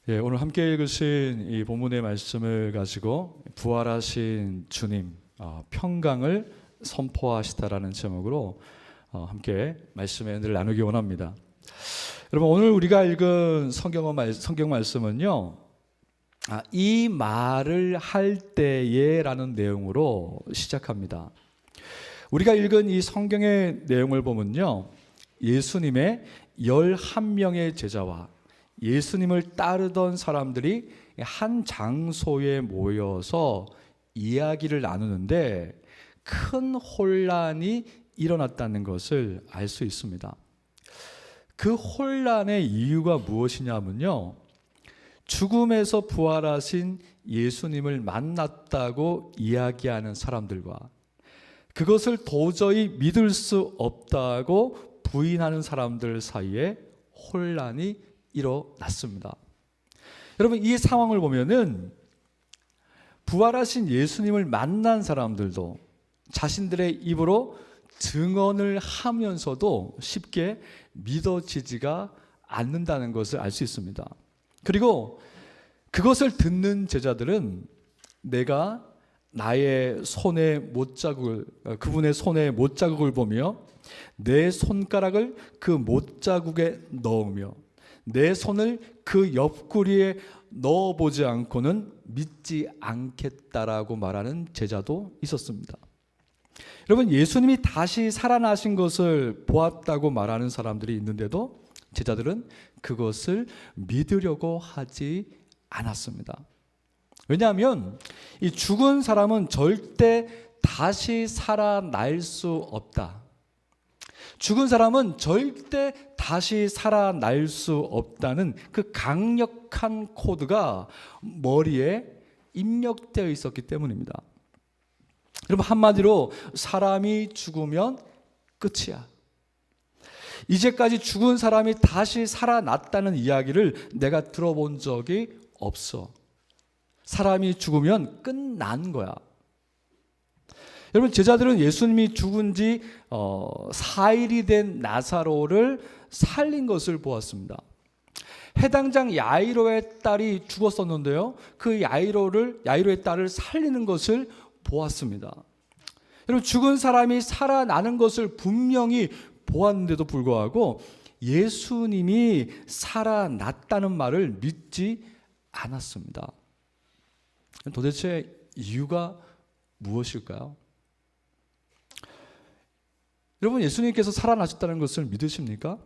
오늘 함께 읽으신 이 본문의 말씀을 가지고 부활하신 주님 평강을 선포하시다라는 제목으로 함께 말씀의 은혜를 나누기 원합니다. 여러분, 오늘 우리가 읽은 성경 말씀은요, 이 말을 할 때에 라는 내용으로 시작합니다. 우리가 읽은 이 성경의 내용을 보면요, 예수님의 11명의 제자와 예수님을 따르던 사람들이 한 장소에 모여서 이야기를 나누는데 큰 혼란이 일어났다는 것을 알 수 있습니다. 그 혼란의 이유가 무엇이냐면요, 죽음에서 부활하신 예수님을 만났다고 이야기하는 사람들과 그것을 도저히 믿을 수 없다고 부인하는 사람들 사이에 혼란이 일어났습니다. 여러분, 이 상황을 보면은 부활하신 예수님을 만난 사람들도 자신들의 입으로 증언을 하면서도 쉽게 믿어지지가 않는다는 것을 알 수 있습니다. 그리고 그것을 듣는 제자들은 내가 나의 손에 못자국을, 그분의 손에 못자국을 보며 내 손가락을 그 못자국에 넣으며 내 손을 그 옆구리에 넣어보지 않고는 믿지 않겠다라고 말하는 제자도 있었습니다. 여러분, 예수님이 다시 살아나신 것을 보았다고 말하는 사람들이 있는데도 제자들은 그것을 믿으려고 하지 않았습니다. 왜냐하면 이 죽은 사람은 절대 다시 살아날 수 없다. 죽은 사람은 절대 다시 살아날 수 없다는 그 강력한 코드가 머리에 입력되어 있었기 때문입니다. 여러분, 한마디로 사람이 죽으면 끝이야. 이제까지 죽은 사람이 다시 살아났다는 이야기를 내가 들어본 적이 없어. 사람이 죽으면 끝난 거야. 여러분, 제자들은 예수님이 죽은 지 4일이 된 나사로를 살린 것을 보았습니다. 해당장 야이로의 딸이 죽었었는데요, 그 야이로의 딸을 살리는 것을 보았습니다. 여러분, 죽은 사람이 살아나는 것을 분명히 보았는데도 불구하고 예수님이 살아났다는 말을 믿지 않았습니다. 도대체 이유가 무엇일까요? 여러분, 예수님께서 살아나셨다는 것을 믿으십니까?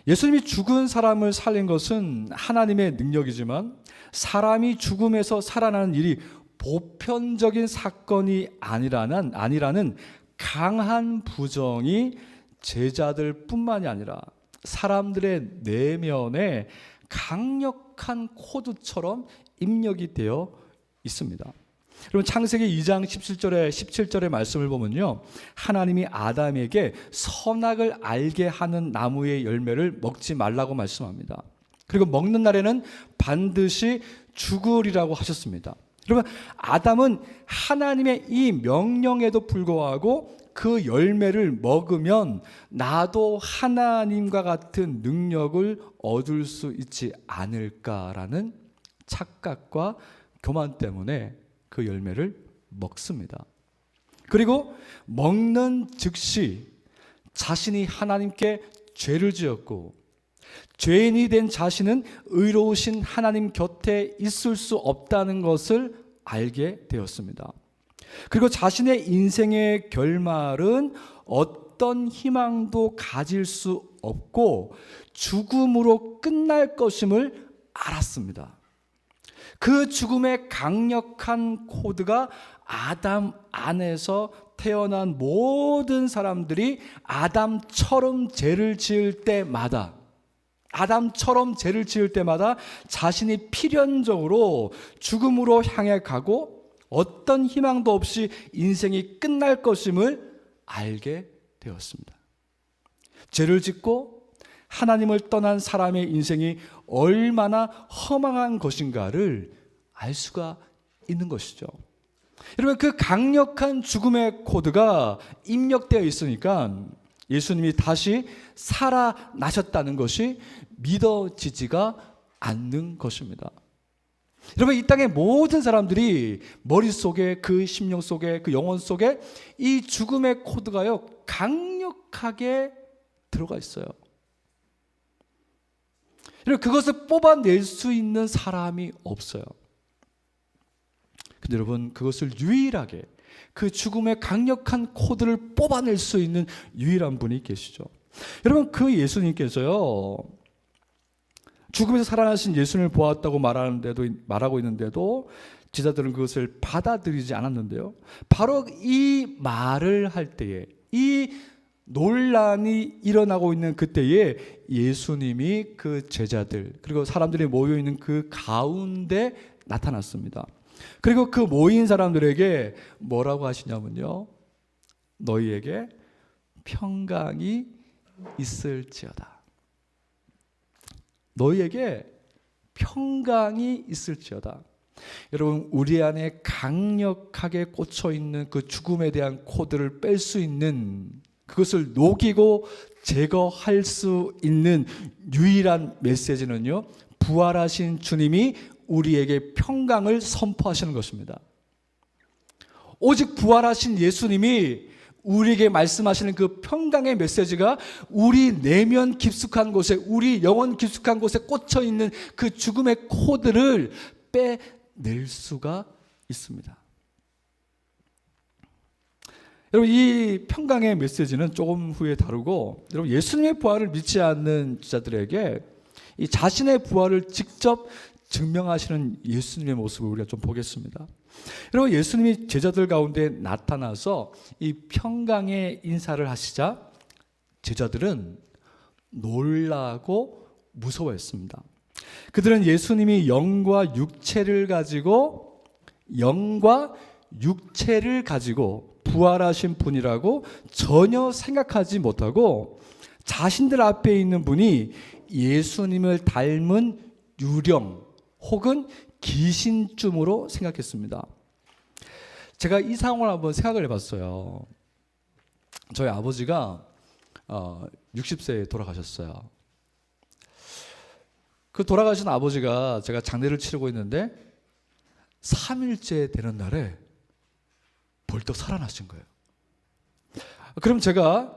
예수님이 죽은 사람을 살린 것은 하나님의 능력이지만 사람이 죽음에서 살아나는 일이 보편적인 사건이 아니라는 강한 부정이 제자들 뿐만이 아니라 사람들의 내면에 강력한 코드처럼 입력이 되어 있습니다. 여러분, 창세기 2장 17절의 말씀을 보면요, 하나님이 아담에게 선악을 알게 하는 나무의 열매를 먹지 말라고 말씀합니다. 그리고 먹는 날에는 반드시 죽으리라고 하셨습니다. 여러분, 아담은 하나님의 이 명령에도 불구하고 그 열매를 먹으면 나도 하나님과 같은 능력을 얻을 수 있지 않을까라는 착각과 교만 때문에 그 열매를 먹습니다. 그리고 먹는 즉시 자신이 하나님께 죄를 지었고 죄인이 된 자신은 의로우신 하나님 곁에 있을 수 없다는 것을 알게 되었습니다. 그리고 자신의 인생의 결말은 어떤 희망도 가질 수 없고 죽음으로 끝날 것임을 알았습니다. 그 죽음의 강력한 코드가 아담 안에서 태어난 모든 사람들이 아담처럼 죄를 지을 때마다 자신이 필연적으로 죽음으로 향해 가고 어떤 희망도 없이 인생이 끝날 것임을 알게 되었습니다. 죄를 짓고 하나님을 떠난 사람의 인생이 얼마나 허망한 것인가를 알 수가 있는 것이죠. 여러분, 그 강력한 죽음의 코드가 입력되어 있으니까 예수님이 다시 살아나셨다는 것이 믿어지지가 않는 것입니다. 여러분, 이 땅의 모든 사람들이 머릿속에, 그 심령 속에, 그 영혼 속에 이 죽음의 코드가요, 강력하게 들어가 있어요. 여러분, 그것을 뽑아낼 수 있는 사람이 없어요. 근데 여러분, 그것을 유일하게, 그 죽음의 강력한 코드를 뽑아낼 수 있는 유일한 분이 계시죠. 여러분, 그 예수님께서요, 죽음에서 살아나신 예수님을 보았다고 말하고 있는데도 제자들은 그것을 받아들이지 않았는데요. 바로 이 말을 할 때에, 이 논란이 일어나고 있는 그때에 예수님이 그 제자들, 그리고 사람들이 모여 있는 그 가운데 나타났습니다. 그리고 그 모인 사람들에게 뭐라고 하시냐면요, 너희에게 평강이 있을지어다. 너희에게 평강이 있을지어다. 여러분, 우리 안에 강력하게 꽂혀 있는 그 죽음에 대한 코드를 뺄 수 있는, 그것을 녹이고 제거할 수 있는 유일한 메시지는요, 부활하신 주님이 우리에게 평강을 선포하시는 것입니다. 오직 부활하신 예수님이 우리에게 말씀하시는 그 평강의 메시지가 우리 내면 깊숙한 곳에, 우리 영혼 깊숙한 곳에 꽂혀 있는 그 죽음의 코드를 빼낼 수가 있습니다. 여러분, 이 평강의 메시지는 조금 후에 다루고, 여러분, 예수님의 부활을 믿지 않는 자들에게 이 자신의 부활을 직접 증명하시는 예수님의 모습을 우리가 좀 보겠습니다. 여러분, 예수님이 제자들 가운데 나타나서 이 평강의 인사를 하시자 제자들은 놀라고 무서워했습니다. 그들은 예수님이 영과 육체를 가지고 부활하신 분이라고 전혀 생각하지 못하고 자신들 앞에 있는 분이 예수님을 닮은 유령 혹은 귀신쯤으로 생각했습니다. 제가 이 상황을 한번 생각을 해봤어요. 저희 아버지가 60세에 돌아가셨어요. 그 돌아가신 아버지가 제가 장례를 치르고 있는데 3일째 되는 날에 벌떡 살아나신 거예요. 그럼 제가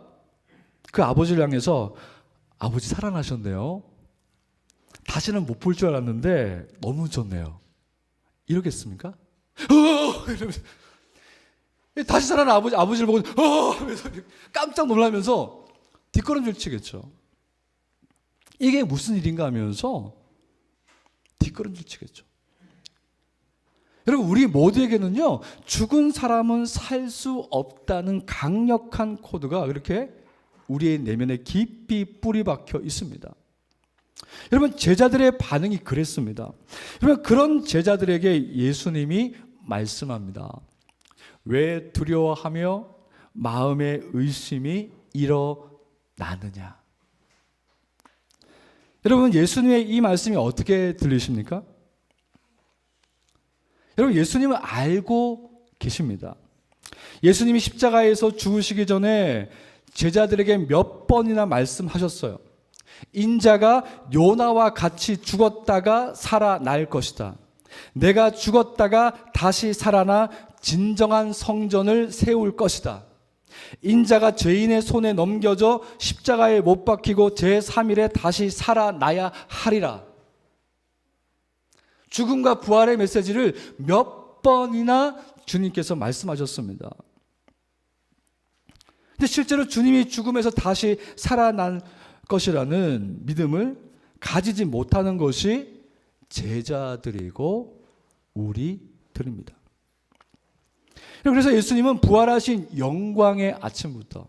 그 아버지를 향해서 아버지 살아나셨네요. 다시는 못 볼 줄 알았는데 너무 좋네요. 이러겠습니까? 이러면서 다시 살아난 아버지를 보고 하면서 깜짝 놀라면서 뒷걸음질 치겠죠. 이게 무슨 일인가 하면서 뒷걸음질 치겠죠. 여러분, 우리 모두에게는요, 죽은 사람은 살 수 없다는 강력한 코드가 이렇게 우리의 내면에 깊이 뿌리 박혀 있습니다. 여러분, 제자들의 반응이 그랬습니다. 여러분, 그런 제자들에게 예수님이 말씀합니다. 왜 두려워하며 마음의 의심이 일어나느냐. 여러분, 예수님의 이 말씀이 어떻게 들리십니까? 여러분, 예수님은 알고 계십니다. 예수님이 십자가에서 죽으시기 전에 제자들에게 몇 번이나 말씀하셨어요. 인자가 요나와 같이 죽었다가 살아날 것이다. 내가 죽었다가 다시 살아나 진정한 성전을 세울 것이다. 인자가 죄인의 손에 넘겨져 십자가에 못 박히고 제3일에 다시 살아나야 하리라. 죽음과 부활의 메시지를 몇 번이나 주님께서 말씀하셨습니다. 근데 실제로 주님이 죽음에서 다시 살아난 것이라는 믿음을 가지지 못하는 것이 제자들이고 우리들입니다. 그래서 예수님은 부활하신 영광의 아침부터,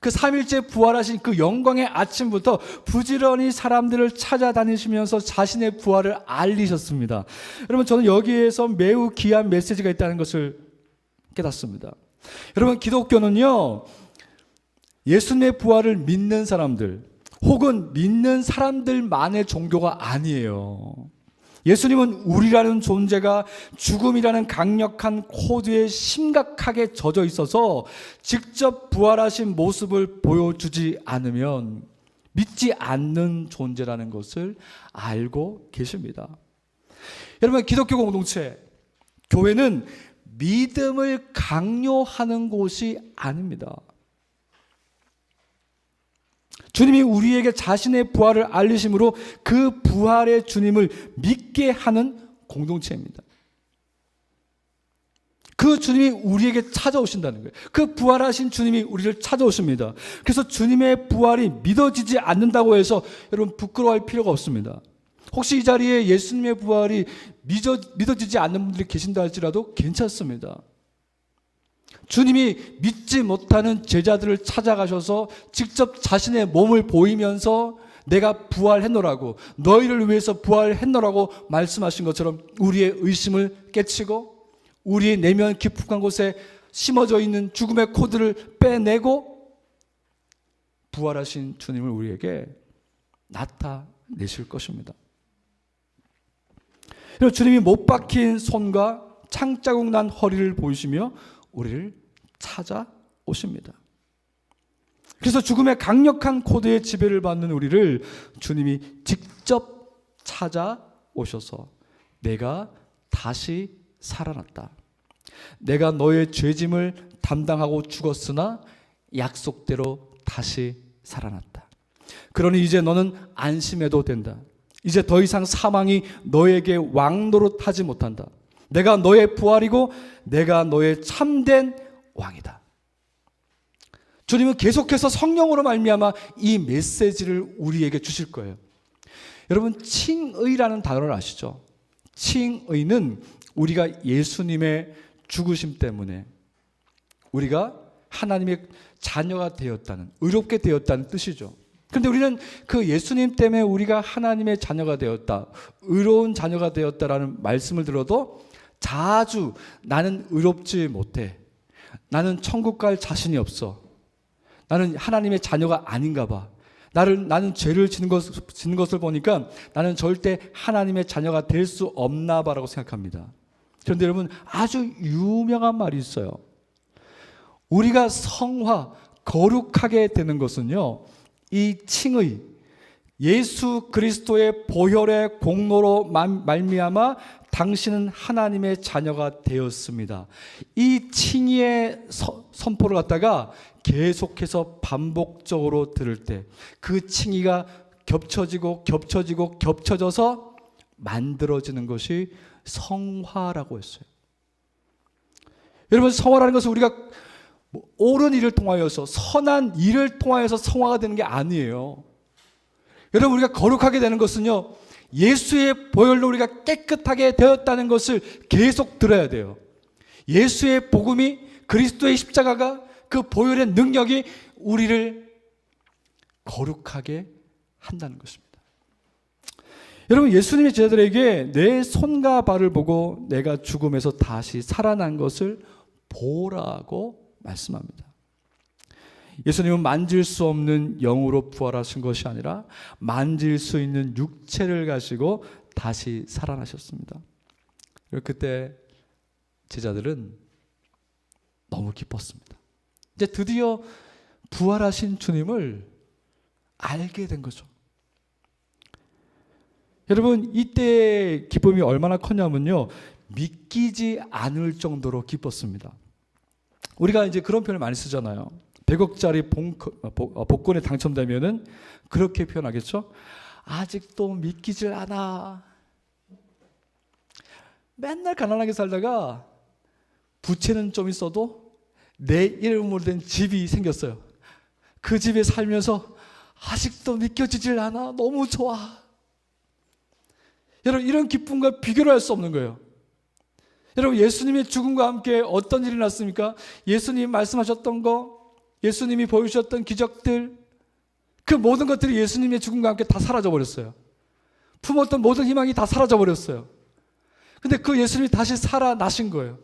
그 3일째 부활하신 그 영광의 아침부터 부지런히 사람들을 찾아다니시면서 자신의 부활을 알리셨습니다. 여러분, 저는 여기에서 매우 귀한 메시지가 있다는 것을 깨닫습니다. 여러분, 기독교는요, 예수님의 부활을 믿는 사람들 혹은 믿는 사람들만의 종교가 아니에요. 예수님은 우리라는 존재가 죽음이라는 강력한 코드에 심각하게 젖어 있어서 직접 부활하신 모습을 보여주지 않으면 믿지 않는 존재라는 것을 알고 계십니다. 여러분, 기독교 공동체, 교회는 믿음을 강요하는 곳이 아닙니다. 주님이 우리에게 자신의 부활을 알리심으로 그 부활의 주님을 믿게 하는 공동체입니다. 그 주님이 우리에게 찾아오신다는 거예요. 그 부활하신 주님이 우리를 찾아오십니다. 그래서 주님의 부활이 믿어지지 않는다고 해서 여러분 부끄러워할 필요가 없습니다. 혹시 이 자리에 예수님의 부활이 믿어지지 않는 분들이 계신다 할지라도 괜찮습니다. 주님이 믿지 못하는 제자들을 찾아가셔서 직접 자신의 몸을 보이면서 내가 부활했노라고, 너희를 위해서 부활했노라고 말씀하신 것처럼 우리의 의심을 깨치고 우리의 내면 깊숙한 곳에 심어져 있는 죽음의 코드를 빼내고 부활하신 주님을 우리에게 나타내실 것입니다. 주님이 못 박힌 손과 창자국 난 허리를 보이시며 우리를 찾아오십니다. 그래서 죽음의 강력한 코드의 지배를 받는 우리를 주님이 직접 찾아오셔서 내가 다시 살아났다. 내가 너의 죄짐을 담당하고 죽었으나 약속대로 다시 살아났다. 그러니 이제 너는 안심해도 된다. 이제 더 이상 사망이 너에게 왕노릇하지 못한다. 내가 너의 부활이고 내가 너의 참된 왕이다. 주님은 계속해서 성령으로 말미암아 이 메시지를 우리에게 주실 거예요. 여러분, 칭의라는 단어를 아시죠? 칭의는 우리가 예수님의 죽으심 때문에 우리가 하나님의 자녀가 되었다는, 의롭게 되었다는 뜻이죠. 그런데 우리는 그 예수님 때문에 우리가 하나님의 자녀가 되었다, 의로운 자녀가 되었다라는 말씀을 들어도 자주 나는 의롭지 못해, 나는 천국 갈 자신이 없어, 나는 하나님의 자녀가 아닌가 봐, 나는 죄를 짓는 것을 보니까 나는 절대 하나님의 자녀가 될 수 없나 봐라고 생각합니다. 그런데 여러분, 아주 유명한 말이 있어요. 우리가 성화, 거룩하게 되는 것은요, 이 칭의, 예수 그리스도의 보혈의 공로로 말미암아 당신은 하나님의 자녀가 되었습니다. 이 칭의의 선포를 갖다가 계속해서 반복적으로 들을 때 그 칭의가 겹쳐져서 만들어지는 것이 성화라고 했어요. 여러분, 성화라는 것은 우리가 옳은 일을 통하여서, 선한 일을 통하여서 성화가 되는 게 아니에요. 여러분, 우리가 거룩하게 되는 것은요, 예수의 보혈로 우리가 깨끗하게 되었다는 것을 계속 들어야 돼요. 예수의 복음이, 그리스도의 십자가가, 그 보혈의 능력이 우리를 거룩하게 한다는 것입니다. 여러분, 예수님의 제자들에게 내 손과 발을 보고 내가 죽음에서 다시 살아난 것을 보라고 말씀합니다. 예수님은 만질 수 없는 영으로 부활하신 것이 아니라 만질 수 있는 육체를 가지고 다시 살아나셨습니다. 그때 제자들은 너무 기뻤습니다. 이제 드디어 부활하신 주님을 알게 된 거죠. 여러분, 이때의 기쁨이 얼마나 컸냐면요, 믿기지 않을 정도로 기뻤습니다. 우리가 이제 그런 표현을 많이 쓰잖아요. 100억짜리 복권에 당첨되면은 그렇게 표현하겠죠? 아직도 믿기질 않아. 맨날 가난하게 살다가 부채는 좀 있어도 내 이름으로 된 집이 생겼어요. 그 집에 살면서 아직도 믿겨지질 않아. 너무 좋아. 여러분, 이런 기쁨과 비교를 할 수 없는 거예요. 여러분, 예수님의 죽음과 함께 어떤 일이 났습니까? 예수님이 말씀하셨던 거, 예수님이 보여주셨던 기적들, 그 모든 것들이 예수님의 죽음과 함께 다 사라져 버렸어요. 품었던 모든 희망이 다 사라져 버렸어요. 근데 그 예수님이 다시 살아나신 거예요.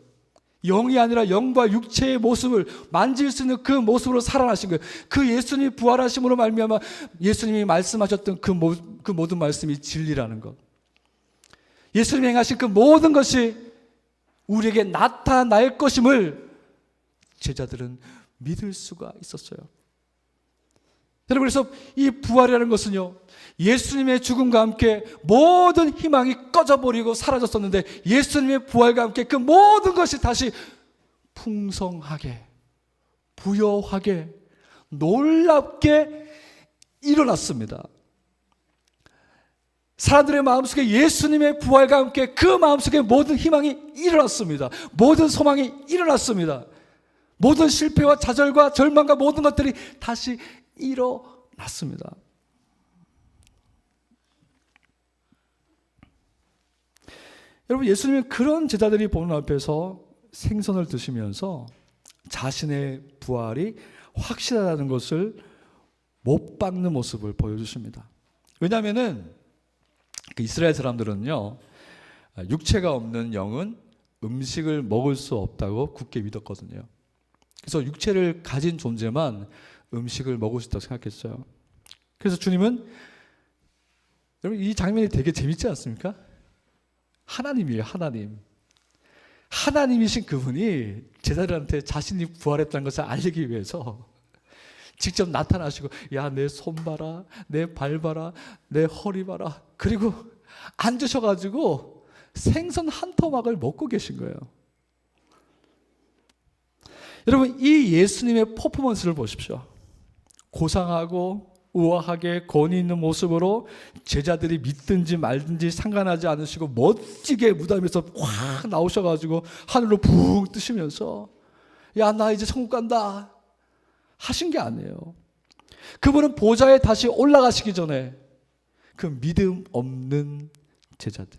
영이 아니라 영과 육체의 모습을 만질 수 있는 그 모습으로 살아나신 거예요. 그 예수님이 부활하심으로 말미암아 예수님이 말씀하셨던 그 모든 말씀이 진리라는 것. 예수님이 행하신 그 모든 것이 우리에게 나타날 것임을 제자들은 믿을 수가 있었어요. 여러분, 그래서 이 부활이라는 것은요, 예수님의 죽음과 함께 모든 희망이 꺼져버리고 사라졌었는데 예수님의 부활과 함께 그 모든 것이 다시 풍성하게, 부여하게, 놀랍게 일어났습니다. 사람들의 마음속에 예수님의 부활과 함께 그 마음속에 모든 희망이 일어났습니다. 모든 소망이 일어났습니다. 모든 실패와 좌절과 절망과 모든 것들이 다시 일어났습니다. 여러분, 예수님은 그런 제자들이 보는 앞에서 생선을 드시면서 자신의 부활이 확실하다는 것을 못 박는 모습을 보여주십니다. 왜냐하면은 그 이스라엘 사람들은요, 육체가 없는 영은 음식을 먹을 수 없다고 굳게 믿었거든요. 그래서 육체를 가진 존재만 음식을 먹을 수 있다고 생각했어요. 그래서 주님은, 여러분, 이 장면이 되게 재밌지 않습니까? 하나님이에요, 하나님. 하나님이신 그분이 제자들한테 자신이 부활했다는 것을 알리기 위해서 직접 나타나시고, 야, 내 손 봐라, 내 발 봐라, 내 허리 봐라. 그리고 앉으셔가지고 생선 한 토막을 먹고 계신 거예요. 여러분, 이 예수님의 퍼포먼스를 보십시오. 고상하고 우아하게 권위 있는 모습으로 제자들이 믿든지 말든지 상관하지 않으시고 멋지게 무덤에서 확 나오셔가지고 하늘로 붕 뜨시면서, 야, 나 이제 천국 간다 하신 게 아니에요. 그분은 보좌에 다시 올라가시기 전에 그 믿음 없는 제자들,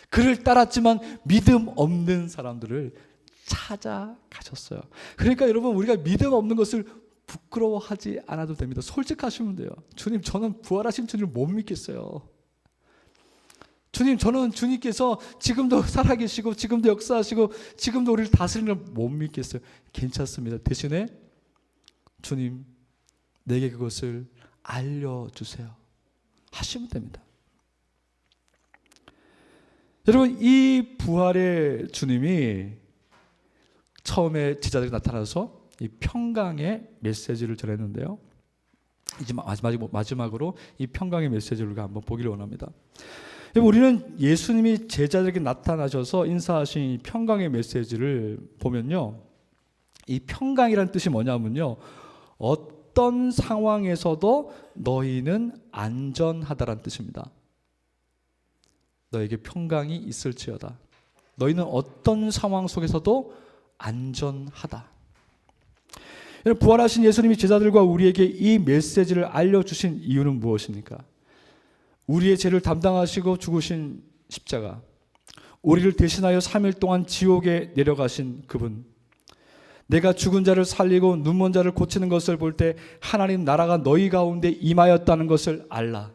그를 따랐지만 믿음 없는 사람들을 찾아가셨어요. 그러니까 여러분, 우리가 믿음 없는 것을 부끄러워하지 않아도 됩니다. 솔직하시면 돼요. 주님, 저는 부활하신 주님을 못 믿겠어요. 주님, 저는 주님께서 지금도 살아계시고 지금도 역사하시고 지금도 우리를 다스리는 걸 못 믿겠어요. 괜찮습니다. 대신에 주님, 내게 그것을 알려주세요 하시면 됩니다. 여러분, 이 부활의 주님이 처음에 제자들이 나타나서 이 평강의 메시지를 전했는데요, 이제 마지막으로 이 평강의 메시지를 우리가 한번 보기를 원합니다. 우리는 예수님이 제자들에게 나타나셔서 인사하신 이 평강의 메시지를 보면요, 이 평강이라는 뜻이 뭐냐면요, 어떤 상황에서도 너희는 안전하다라는 뜻입니다. 너에게 평강이 있을지어다. 너희는 어떤 상황 속에서도 안전하다. 부활하신 예수님이 제자들과 우리에게 이 메시지를 알려주신 이유는 무엇입니까? 우리의 죄를 담당하시고 죽으신 십자가, 우리를 대신하여 3일 동안 지옥에 내려가신 그분, 내가 죽은 자를 살리고 눈먼 자를 고치는 것을 볼 때 하나님 나라가 너희 가운데 임하였다는 것을 알라.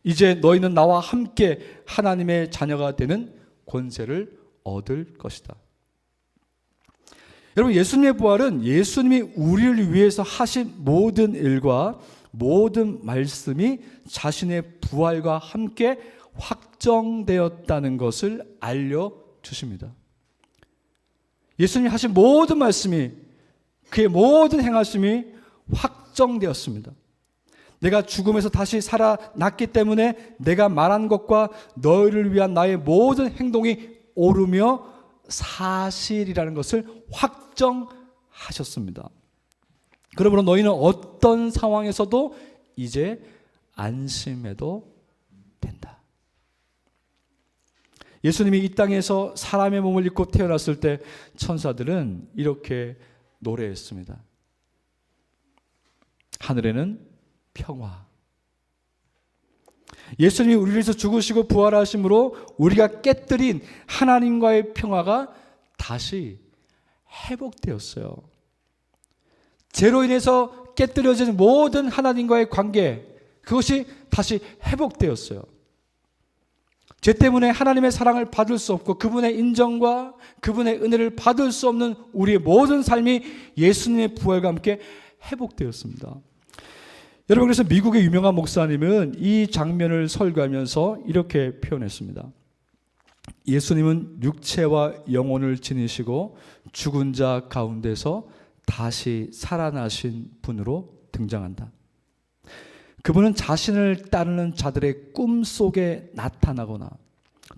이제 너희는 나와 함께 하나님의 자녀가 되는 권세를 얻을 것이다. 여러분, 예수님의 부활은 예수님이 우리를 위해서 하신 모든 일과 모든 말씀이 자신의 부활과 함께 확정되었다는 것을 알려주십니다. 예수님이 하신 모든 말씀이, 그의 모든 행하심이 확정되었습니다. 내가 죽음에서 다시 살아났기 때문에 내가 말한 것과 너희를 위한 나의 모든 행동이 옳으며 사실이라는 것을 확정하셨습니다. 그러므로 너희는 어떤 상황에서도 이제 안심해도 된다. 예수님이 이 땅에서 사람의 몸을 입고 태어났을 때 천사들은 이렇게 노래했습니다. 하늘에는 평화. 예수님이 우리를 위해서 죽으시고 부활하심으로 우리가 깨뜨린 하나님과의 평화가 다시 회복되었어요. 죄로 인해서 깨뜨려진 모든 하나님과의 관계, 그것이 다시 회복되었어요. 죄 때문에 하나님의 사랑을 받을 수 없고 그분의 인정과 그분의 은혜를 받을 수 없는 우리의 모든 삶이 예수님의 부활과 함께 회복되었습니다. 여러분, 그래서 미국의 유명한 목사님은 이 장면을 설교하면서 이렇게 표현했습니다. 예수님은 육체와 영혼을 지니시고 죽은 자 가운데서 다시 살아나신 분으로 등장한다. 그분은 자신을 따르는 자들의 꿈속에 나타나거나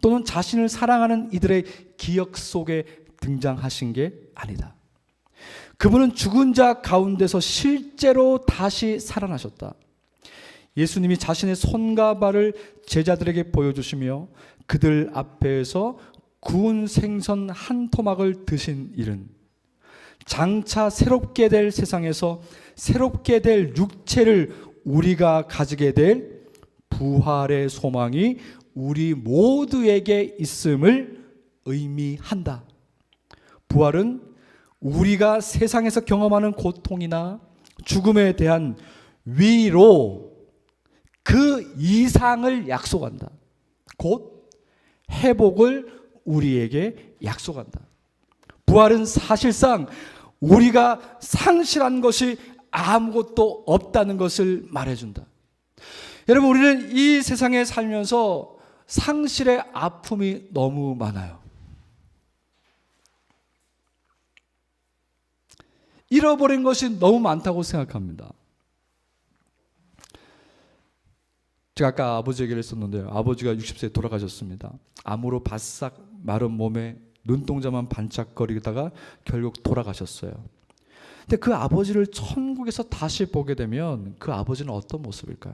또는 자신을 사랑하는 이들의 기억 속에 등장하신 게 아니다. 그분은 죽은 자 가운데서 실제로 다시 살아나셨다. 예수님이 자신의 손과 발을 제자들에게 보여주시며 그들 앞에서 구운 생선 한 토막을 드신 일은 장차 새롭게 될 세상에서 새롭게 될 육체를 우리가 가지게 될 부활의 소망이 우리 모두에게 있음을 의미한다. 부활은 우리가 세상에서 경험하는 고통이나 죽음에 대한 위로 그 이상을 약속한다. 곧 회복을 우리에게 약속한다. 부활은 사실상 우리가 상실한 것이 아무것도 없다는 것을 말해준다. 여러분, 우리는 이 세상에 살면서 상실의 아픔이 너무 많아요. 잃어버린 것이 너무 많다고 생각합니다. 제가 아까 아버지 얘기를 했었는데요. 아버지가 60세에 돌아가셨습니다. 암으로 바싹 마른 몸에 눈동자만 반짝거리다가 결국 돌아가셨어요. 근데 그 아버지를 천국에서 다시 보게 되면 그 아버지는 어떤 모습일까요?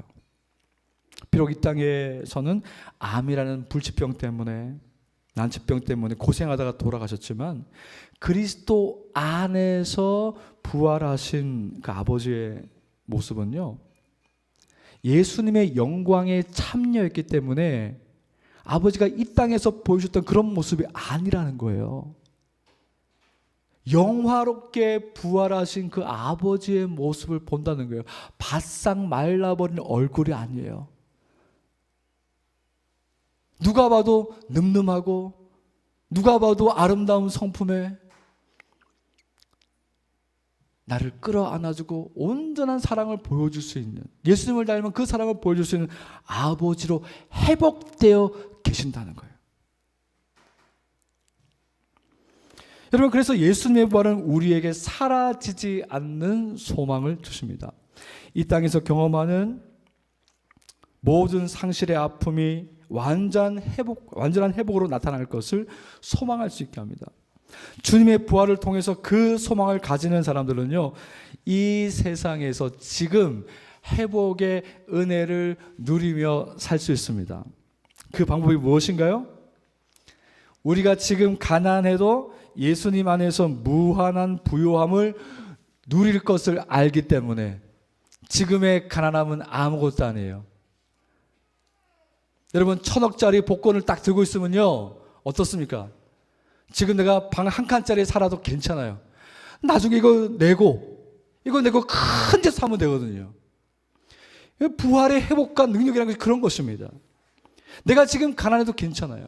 비록 이 땅에서는 암이라는 불치병 때문에, 난치병 때문에 고생하다가 돌아가셨지만 그리스도 안에서 부활하신 그 아버지의 모습은요, 예수님의 영광에 참여했기 때문에 아버지가 이 땅에서 보여주셨던 그런 모습이 아니라는 거예요. 영화롭게 부활하신 그 아버지의 모습을 본다는 거예요. 바싹 말라버린 얼굴이 아니에요. 누가 봐도 늠름하고 누가 봐도 아름다운 성품에 나를 끌어안아주고 온전한 사랑을 보여줄 수 있는, 예수님을 닮은 그 사랑을 보여줄 수 있는 아버지로 회복되어 계신다는 거예요. 여러분, 그래서 예수님의 부활은 우리에게 사라지지 않는 소망을 주십니다. 이 땅에서 경험하는 모든 상실의 아픔이 완전한 회복으로 나타날 것을 소망할 수 있게 합니다. 주님의 부활을 통해서 그 소망을 가지는 사람들은요, 이 세상에서 지금 회복의 은혜를 누리며 살 수 있습니다. 그 방법이 무엇인가요? 우리가 지금 가난해도 예수님 안에서 무한한 부요함을 누릴 것을 알기 때문에 지금의 가난함은 아무것도 아니에요. 여러분, 1,000억짜리 복권을 딱 들고 있으면요, 어떻습니까? 지금 내가 방 한 칸짜리 살아도 괜찮아요. 나중에 이거 내고 큰 집 사면 되거든요. 부활의 회복과 능력이라는 것이 그런 것입니다. 내가 지금 가난해도 괜찮아요.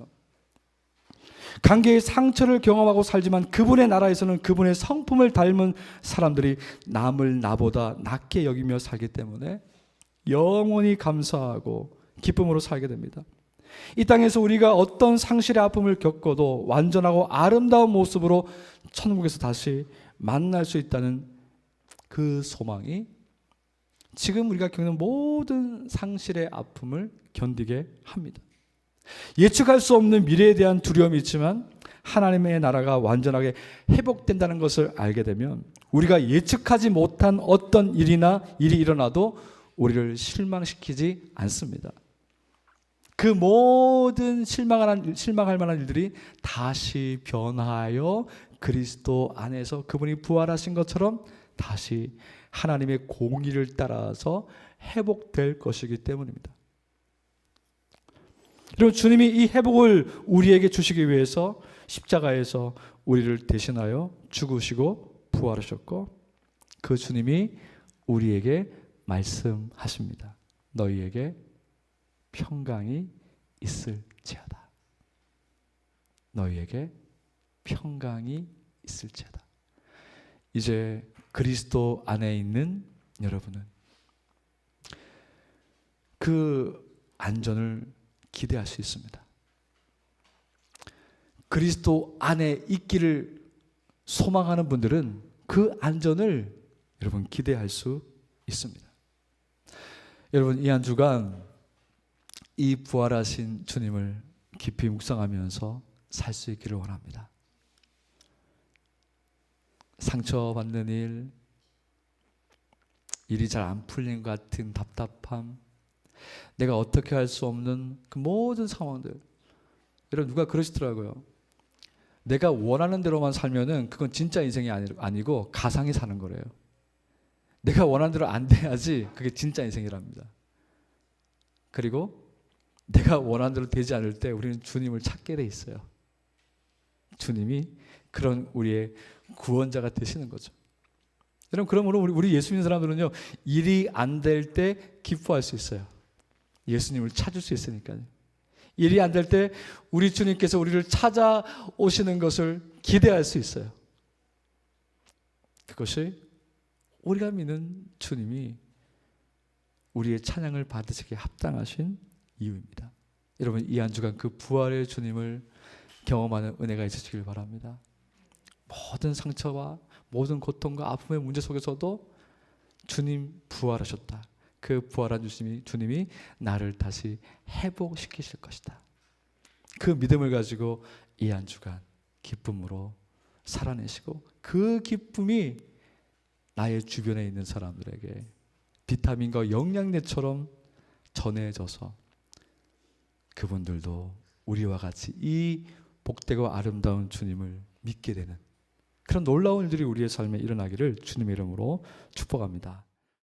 관계의 상처를 경험하고 살지만 그분의 나라에서는 그분의 성품을 닮은 사람들이 남을 나보다 낮게 여기며 살기 때문에 영원히 감사하고 기쁨으로 살게 됩니다. 이 땅에서 우리가 어떤 상실의 아픔을 겪어도 완전하고 아름다운 모습으로 천국에서 다시 만날 수 있다는 그 소망이 지금 우리가 겪는 모든 상실의 아픔을 견디게 합니다. 예측할 수 없는 미래에 대한 두려움이 있지만 하나님의 나라가 완전하게 회복된다는 것을 알게 되면 우리가 예측하지 못한 어떤 일이 일어나도 우리를 실망시키지 않습니다. 그 모든 실망할 만한 일들이 다시 변화하여 그리스도 안에서 그분이 부활하신 것처럼 다시 하나님의 공의를 따라서 회복될 것이기 때문입니다. 그리고 주님이 이 회복을 우리에게 주시기 위해서 십자가에서 우리를 대신하여 죽으시고 부활하셨고, 그 주님이 우리에게 말씀하십니다. 너희에게 평강이 있을지어다. 너희에게 평강이 있을지어다. 이제 그리스도 안에 있는 여러분은 그 안전을 기대할 수 있습니다. 그리스도 안에 있기를 소망하는 분들은 그 안전을 여러분 기대할 수 있습니다. 여러분, 이 한 주간 이 부활하신 주님을 깊이 묵상하면서 살 수 있기를 원합니다. 상처받는 일, 일이 잘 안 풀린 것 같은 답답함, 내가 어떻게 할 수 없는 그 모든 상황들. 여러분, 누가 그러시더라고요. 내가 원하는 대로만 살면은 그건 진짜 인생이 아니고 가상이 사는 거래요. 내가 원하는 대로 안 돼야지 그게 진짜 인생이랍니다. 그리고 내가 원하는 대로 되지 않을 때 우리는 주님을 찾게 돼 있어요. 주님이 그런 우리의 구원자가 되시는 거죠. 여러분, 그러므로 우리 예수 믿는 사람들은요, 일이 안 될 때 기뻐할 수 있어요. 예수님을 찾을 수 있으니까요. 일이 안 될 때 우리 주님께서 우리를 찾아오시는 것을 기대할 수 있어요. 그것이 우리가 믿는 주님이 우리의 찬양을 받으시기에 합당하신 이유입니다. 여러분, 이 한 주간 그 부활의 주님을 경험하는 은혜가 있으시길 바랍니다. 모든 상처와 모든 고통과 아픔의 문제 속에서도 주님 부활하셨다. 그 부활한 주님이 나를 다시 회복시키실 것이다. 그 믿음을 가지고 이 한 주간 기쁨으로 살아내시고, 그 기쁨이 나의 주변에 있는 사람들에게 비타민과 영양제처럼 전해져서 그분들도 우리와 같이 이 복되고 아름다운 주님을 믿게 되는 그런 놀라운 일들이 우리의 삶에 일어나기를 주님의 이름으로 축복합니다.